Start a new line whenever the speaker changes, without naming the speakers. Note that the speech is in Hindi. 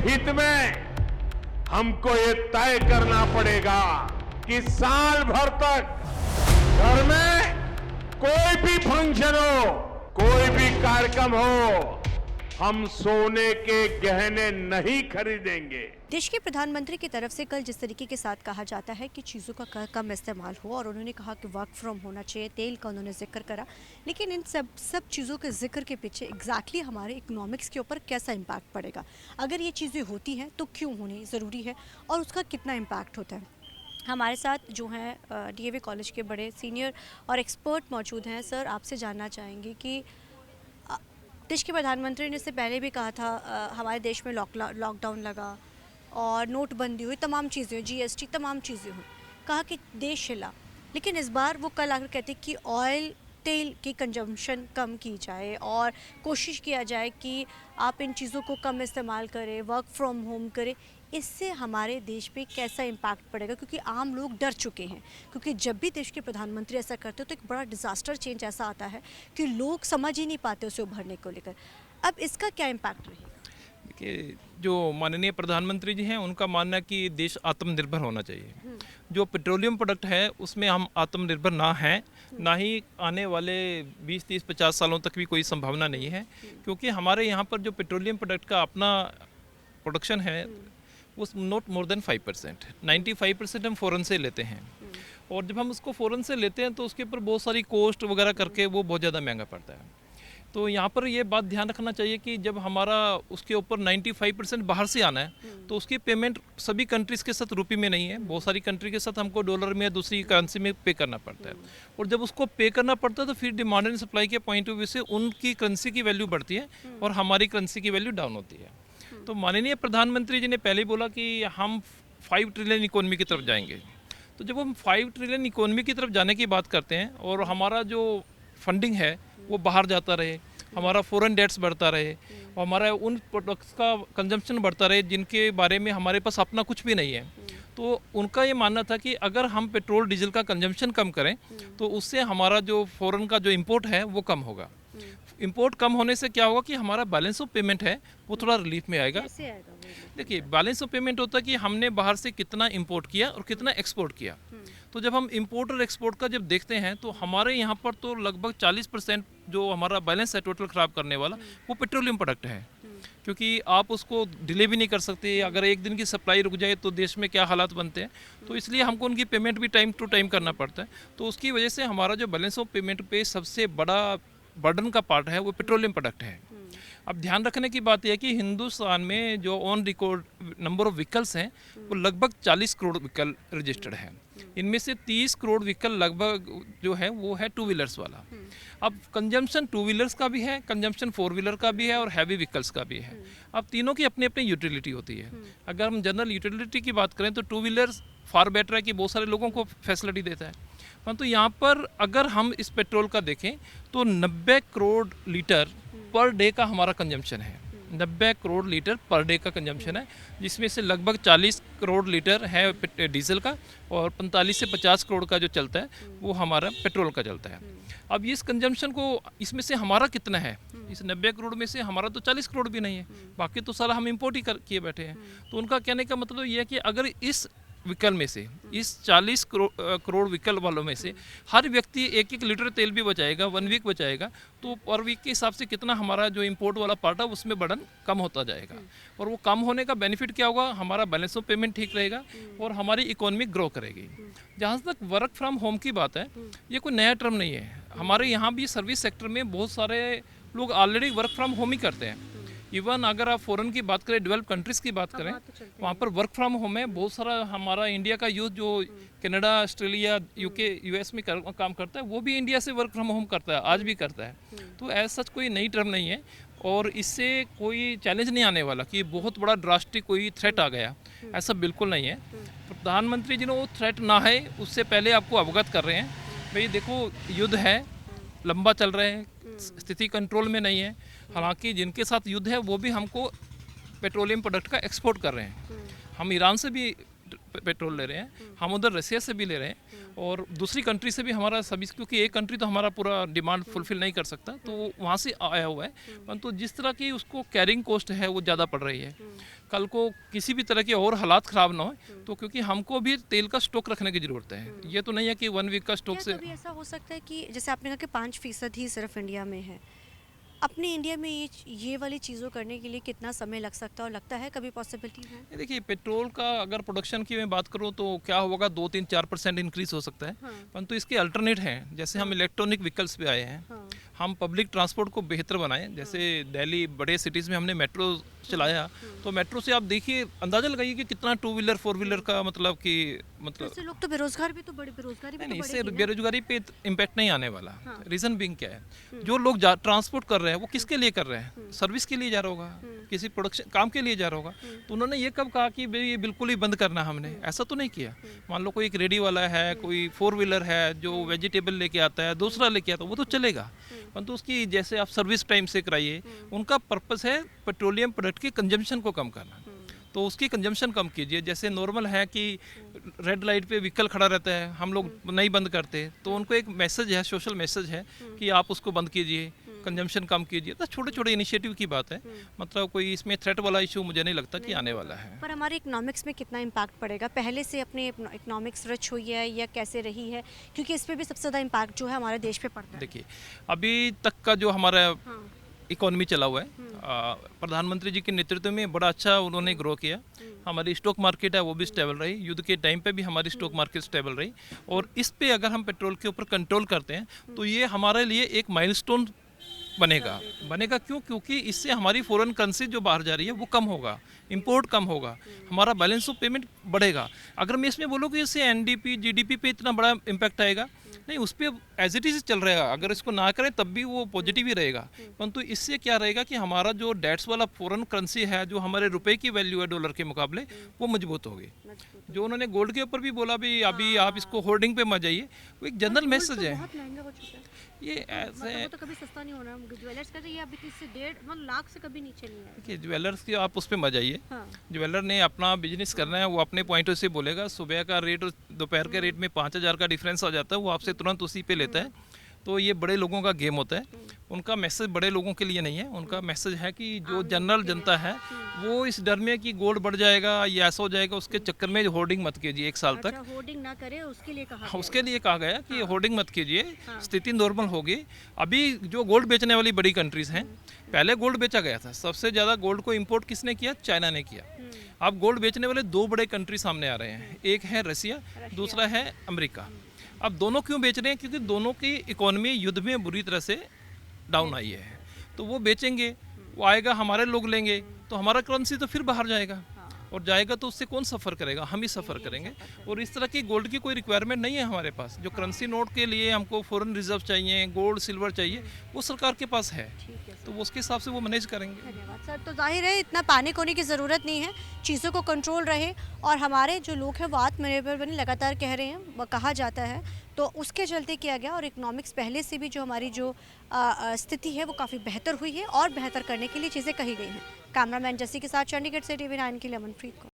हित में हमको ये तय करना पड़ेगा कि साल भर तक घर में कोई भी फंक्शन हो, कोई भी कार्यक्रम हो, हम सोने के गहने नहीं खरीदेंगे।
देश के प्रधानमंत्री की तरफ से कल जिस तरीके के साथ कहा जाता है कि चीज़ों का कम इस्तेमाल हो, और उन्होंने कहा कि वर्क फ्रॉम होना चाहिए, तेल का उन्होंने जिक्र करा, लेकिन इन सब चीज़ों के जिक्र के पीछे एग्जैक्टली हमारे इकोनॉमिक्स के ऊपर कैसा इम्पैक्ट पड़ेगा, अगर ये चीज़ें होती हैं तो क्यों होनी ज़रूरी है और उसका कितना इम्पैक्ट होता है। हमारे साथ जो हैं डीएवी कॉलेज के बड़े सीनियर और एक्सपर्ट मौजूद हैं। सर, आपसे जानना चाहेंगे कि देश के प्रधानमंत्री ने इससे पहले भी कहा था, हमारे देश में लॉकडाउन लगा और नोटबंदी हुई, तमाम चीज़ें हुई, जीएसटी, तमाम चीज़ें हुई, कहा कि देश हिला, लेकिन इस बार वो कल आकर कहते कि ऑयल तेल की कंजम्पशन कम की जाए और कोशिश किया जाए कि आप इन चीज़ों को कम इस्तेमाल करें, वर्क फ्रॉम होम करें। इससे हमारे देश पे कैसा इम्पैक्ट पड़ेगा, क्योंकि आम लोग डर चुके हैं, क्योंकि जब भी देश के प्रधानमंत्री ऐसा करते हो तो एक बड़ा डिज़ास्टर चेंज ऐसा आता है कि लोग समझ ही नहीं पाते उसे उभरने को लेकर। अब इसका क्या इम्पैक्ट रहेगा?
देखिए, जो माननीय प्रधानमंत्री जी हैं उनका मानना है कि देश आत्मनिर्भर होना चाहिए। जो पेट्रोलियम प्रोडक्ट है उसमें हम आत्मनिर्भर ना हैं, ना ही आने वाले 20, 30, 50 सालों तक भी कोई संभावना नहीं है, क्योंकि हमारे यहाँ पर जो पेट्रोलियम प्रोडक्ट का अपना प्रोडक्शन है वो नॉट मोर देन 5%, 95% हम फ़ॉरेन से लेते हैं। और जब हम उसको फ़ॉरेन से लेते हैं तो उसके ऊपर बहुत सारी कॉस्ट वगैरह करके वो बहुत ज़्यादा महंगा पड़ता है। तो यहाँ पर ये बात ध्यान रखना चाहिए कि जब हमारा उसके ऊपर 95% बाहर से आना है तो उसकी पेमेंट सभी कंट्रीज़ के साथ रुपये में नहीं है, बहुत सारी कंट्री के साथ हमको डॉलर में या दूसरी करेंसी में पे करना पड़ता है। और जब उसको पे करना पड़ता है तो फिर डिमांड एंड सप्लाई के पॉइंट ऑफ व्यू से उनकी करेंसी की वैल्यू बढ़ती है और हमारी करेंसी की वैल्यू डाउन होती है। तो माननीय प्रधानमंत्री जी ने पहले ही बोला कि हम 5 ट्रिलियन इकोनॉमी की तरफ जाएंगे। तो जब हम 5 ट्रिलियन इकोनॉमी की तरफ जाने की बात करते हैं और हमारा जो फंडिंग है वो बाहर जाता रहे, हमारा फॉरेन डेट्स बढ़ता रहे और हमारा उन प्रोडक्ट्स का कंजम्पशन बढ़ता रहे जिनके बारे में हमारे पास अपना कुछ भी नहीं है, तो उनका ये मानना था कि अगर हम पेट्रोल डीजल का कंजम्पशन कम करें तो उससे हमारा जो फॉरेन का जो इंपोर्ट है वो कम होगा। इंपोर्ट कम होने से क्या होगा कि हमारा बैलेंस ऑफ पेमेंट है वो थोड़ा रिलीफ में आएगा। देखिए, बैलेंस ऑफ पेमेंट होता है कि हमने बाहर से कितना इंपोर्ट किया और कितना एक्सपोर्ट किया। तो जब हम इंपोर्ट और एक्सपोर्ट का जब देखते हैं तो हमारे यहाँ पर तो लगभग 40% जो हमारा बैलेंस है टोटल ख़राब करने वाला वो पेट्रोलियम प्रोडक्ट है, क्योंकि आप उसको डिले भी नहीं कर सकते। अगर एक दिन की सप्लाई रुक जाए तो देश में क्या हालात बनते हैं, तो इसलिए हमको उनकी पेमेंट भी टाइम टू टाइम करना पड़ता है। तो उसकी वजह से हमारा जो बैलेंस ऑफ पेमेंट पे सबसे बड़ा बर्डन का पार्ट है वो पेट्रोलियम प्रोडक्ट है। अब ध्यान रखने की बात यह है कि हिंदुस्तान में जो on record number of vehicles हैं वो लगभग 40 करोड़ व्हीकल रजिस्टर्ड है। इनमें से 30 करोड़ व्हीकल लगभग जो है वो है टू व्हीलर्स वाला। अब कंजम्पशन टू व्हीलर्स का भी है, कंजम्पशन फोर व्हीलर का भी है और हैवी व्हीकल्स का भी है। अब तीनों की अपनी अपनी यूटिलिटी होती है। अगर हम जनरल यूटिलिटी की बात करें तो टू व्हीलर्स फार बेटर है कि बहुत सारे लोगों को फैसिलिटी देता है, परंतु यहाँ पर अगर हम इस पेट्रोल का देखें तो 90 करोड़ लीटर पर डे का हमारा कंजम्पशन है। 90 करोड़ लीटर पर डे का कंजम्पशन है, जिसमें से लगभग 40 करोड़ लीटर है डीजल का और 45 से 50 करोड़ का जो चलता है वो हमारा पेट्रोल का चलता है। अब इस कंजम्पशन को इसमें से हमारा कितना है, इस 90 करोड़ में से हमारा तो 40 करोड़ भी नहीं है, बाकी तो सारा हम इम्पोर्ट ही किए बैठे हैं। तो उनका कहने का मतलब ये है कि अगर इस व्हीकल में से, इस 40 करोड़ व्हीकल वालों में से हर व्यक्ति 1-1 लीटर तेल भी बचाएगा, 1 वीक बचाएगा, तो पर वीक के हिसाब से कितना हमारा जो इंपोर्ट वाला पार्ट है उसमें बर्डन कम होता जाएगा। और वो कम होने का बेनिफिट क्या होगा, हमारा बैलेंस ऑफ पेमेंट ठीक रहेगा और हमारी इकोनॉमी ग्रो करेगी। जहाँ तक वर्क फ्रॉम होम की बात है, ये कोई नया टर्म नहीं है। हमारे यहाँ भी सर्विस सेक्टर में बहुत सारे लोग ऑलरेडी वर्क फ्रॉम होम ही करते हैं। इवन अगर आप फॉरेन की बात करें, डेवलप कंट्रीज़ की बात करें, वहाँ पर वर्क फ्रॉम होम है। बहुत सारा हमारा इंडिया का यूथ जो कनाडा, ऑस्ट्रेलिया, यूके, यूएस में काम करता है, वो भी इंडिया से वर्क फ्रॉम होम करता है, आज भी करता है। तो ऐसा सच कोई नई टर्म नहीं है और इससे कोई चैलेंज नहीं आने वाला कि बहुत बड़ा ड्रास्टिक कोई थ्रेट आ गया, ऐसा बिल्कुल नहीं है। प्रधानमंत्री जी ने वो थ्रेट ना है उससे पहले आपको अवगत कर रहे हैं, भाई देखो युद्ध है, लंबा चल रहा है, स्थिति कंट्रोल में नहीं है। हालांकि जिनके साथ युद्ध है वो भी हमको पेट्रोलियम प्रोडक्ट का एक्सपोर्ट कर रहे हैं। हम ईरान से भी पेट्रोल ले रहे हैं, हम उधर रसिया से भी ले रहे हैं और दूसरी कंट्री से भी हमारा सभी, क्योंकि एक कंट्री तो हमारा पूरा डिमांड फुलफिल नहीं कर सकता, तो वहाँ से आया हुआ है। परंतु जिस तरह की उसको कैरिंग कॉस्ट है वो ज़्यादा पड़ रही है। कल को किसी भी तरह के और हालात ख़राब ना हो, तो क्योंकि हमको भी तेल का स्टॉक रखने की ज़रूरत है। ये तो नहीं है कि 1 वीक का स्टॉक से।
क्या कभी ऐसा हो सकता है कि जैसे आपने कहा कि 5% ही सिर्फ इंडिया में है, अपने इंडिया में ये वाली चीज़ों करने के लिए कितना समय लग सकता है और लगता है कभी पॉसिबिलिटी है?
ये देखिए, पेट्रोल का अगर प्रोडक्शन की मैं बात करूँ तो क्या होगा, 2-3-4% इंक्रीज हो सकता है। परंतु इसके अल्टरनेट हैं, जैसे हम इलेक्ट्रॉनिक व्हीकल्स पे आए हैं, हम पब्लिक ट्रांसपोर्ट को बेहतर बनाएं। जैसे दिल्ली बड़े सिटीज़ में हमने मेट्रो चलाया, तो मेट्रो से आप देखिए, अंदाजा लगाइए कि कितना 2 व्हीलर 4 व्हीलर का मतलब कि
इससे लोग तो बेरोजगार भी तो बड़े बेरोजगारी भी तो
नहीं, इससे
बढ़ेगी ना?
बेरोजगारी पे इम्पैक्ट नहीं आने वाला। रीज़न बिंग क्या है, जो लोग ट्रांसपोर्ट कर रहे हैं वो किसके लिए कर रहे हैं? सर्विस के लिए जा रहा होगा, किसी प्रोडक्शन काम के लिए जा रहा होगा। तो उन्होंने ये कब कहा कि भाई ये बिल्कुल ही बंद करना, हमने ऐसा तो नहीं किया। मान लो कोई एक रेडी वाला है, कोई 4 व्हीलर है जो वेजिटेबल लेके आता है, दूसरा लेके आता है, वो तो चलेगा, परंतु उसकी जैसे आप सर्विस टाइम से कराइए। उनका पर्पस है पेट्रोलियम प्रोडक्ट की कंजम्पशन को कम करना, तो उसकी कंजम्पशन कम कीजिए। जैसे नॉर्मल है कि रेड लाइट पे व्हीकल खड़ा रहता है, हम लोग नहीं बंद करते, तो उनको एक मैसेज है, सोशल मैसेज है कि आप उसको बंद कीजिए, कंजम्पशन कम कीजिए। तो छोटे छोटे इनिशिएटिव की बात है, मतलब कोई इसमें थ्रेट वाला इशू मुझे नहीं लगता कि आने वाला है।
पर हमारे इकोनॉमिक्स में कितना इम्पैक्ट पड़ेगा? पहले से अपने इकोनॉमिक्स रिच हुई है या कैसे रही है? क्योंकि इस पे भी सबसे ज़्यादा इम्पैक्ट जो है हमारे देश पे पड़ता है।
देखिए, अभी तक का जो हमारा इकोनॉमी चला हुआ है, प्रधानमंत्री जी के नेतृत्व में बड़ा अच्छा उन्होंने ग्रो किया। हमारी स्टॉक मार्केट है वो भी स्टेबल रही, युद्ध के टाइम पे भी हमारी स्टॉक मार्केट स्टेबल रही। और इस पे अगर हम पेट्रोल के ऊपर कंट्रोल करते हैं तो ये हमारे लिए एक माइलस्टोन बनेगा। क्यों? क्योंकि इससे हमारी फॉरेन करेंसी जो बाहर जा रही है वो कम होगा, इंपोर्ट कम होगा, हमारा बैलेंस ऑफ पेमेंट बढ़ेगा। अगर मैं इसमें बोलूँ कि इससे एनडीपी जीडीपी पे इतना बड़ा इम्पैक्ट आएगा, नहीं, उस पर एज इट इज चल रहेगा। अगर इसको ना करें तब भी वो पॉजिटिव ही रहेगा। परंतु इससे क्या रहेगा कि हमारा जो डेट्स वाला फॉरेन करेंसी है, जो हमारे रुपए की वैल्यू है डॉलर के मुकाबले, वो मजबूत होगी। जो उन्होंने गोल्ड के ऊपर भी बोला भी अभी आप इसको होल्डिंग पे मत जाइए, वो एक जनरल मैसेज है।
बहुत महंगा हो चुका है,
ये ऐसे
वो तो कभी सस्ता नहीं होना। ज्वेलर्स का तो ये अभी इससे 1.5 लाख से कभी नीचे नहीं है।
देखिए, ज्वेलर्स की आप उस पर मत जाइए।
हाँ।
ज्वेलर ने अपना बिजनेस करना है, वो अपने पॉइंट से बोलेगा। सुबह का रेट और दोपहर के रेट में 5,000 का डिफरेंस आ जाता है, वो आपसे तुरंत उसी पे लेता है। तो ये बड़े लोगों का गेम होता है। उनका मैसेज बड़े लोगों के लिए नहीं है, उनका मैसेज है कि जो जनरल जनता है वो इस डर में कि गोल्ड बढ़ जाएगा या ऐसा हो जाएगा, उसके चक्कर में होर्डिंग मत कीजिए 1 साल तक।
होर्डिंग ना करे उसके लिए कहा
उसके लिए कहा गया कि होर्डिंग मत कीजिए, स्थिति नॉर्मल होगी। अभी जो गोल्ड बेचने वाली बड़ी कंट्रीज हैं, पहले गोल्ड बेचा गया था, सबसे ज़्यादा गोल्ड को इंपोर्ट किसने किया? चाइना ने किया। अब गोल्ड बेचने वाले 2 बड़े कंट्री सामने आ रहे हैं, एक है रसिया, दूसरा है अमेरिका। अब दोनों क्यों बेच रहे हैं? क्योंकि दोनों की इकोनॉमी युद्ध में बुरी तरह से डाउन आई है, तो वो बेचेंगे, वो आएगा, हमारे लोग लेंगे, तो हमारा करेंसी तो फिर बाहर जाएगा, और जाएगा तो उससे कौन सफ़र करेगा? हम ही सफ़र करेंगे। और इस तरह की गोल्ड की कोई रिक्वायरमेंट नहीं है हमारे पास। जो करेंसी नोट के लिए हमको फॉरेन रिजर्व चाहिए, गोल्ड सिल्वर चाहिए, वो सरकार के पास है, तो वो उसके हिसाब से वो मैनेज करेंगे।
धन्यवाद सर। तो जाहिर है इतना पैनिक होने की ज़रूरत नहीं है, चीज़ों को कंट्रोल रहे, और हमारे जो लोग हैं वो आत्मनिर्भर बने, लगातार कह रहे हैं, वो कहा जाता है, तो उसके चलते किया गया। और इकोनॉमिक्स पहले से भी जो हमारी जो स्थिति है वो काफ़ी बेहतर हुई है और बेहतर करने के लिए चीज़ें कही गई हैं। कैमरामैन जसी के साथ चंडीगढ़ से TV9 के लिए अमनप्रीत को।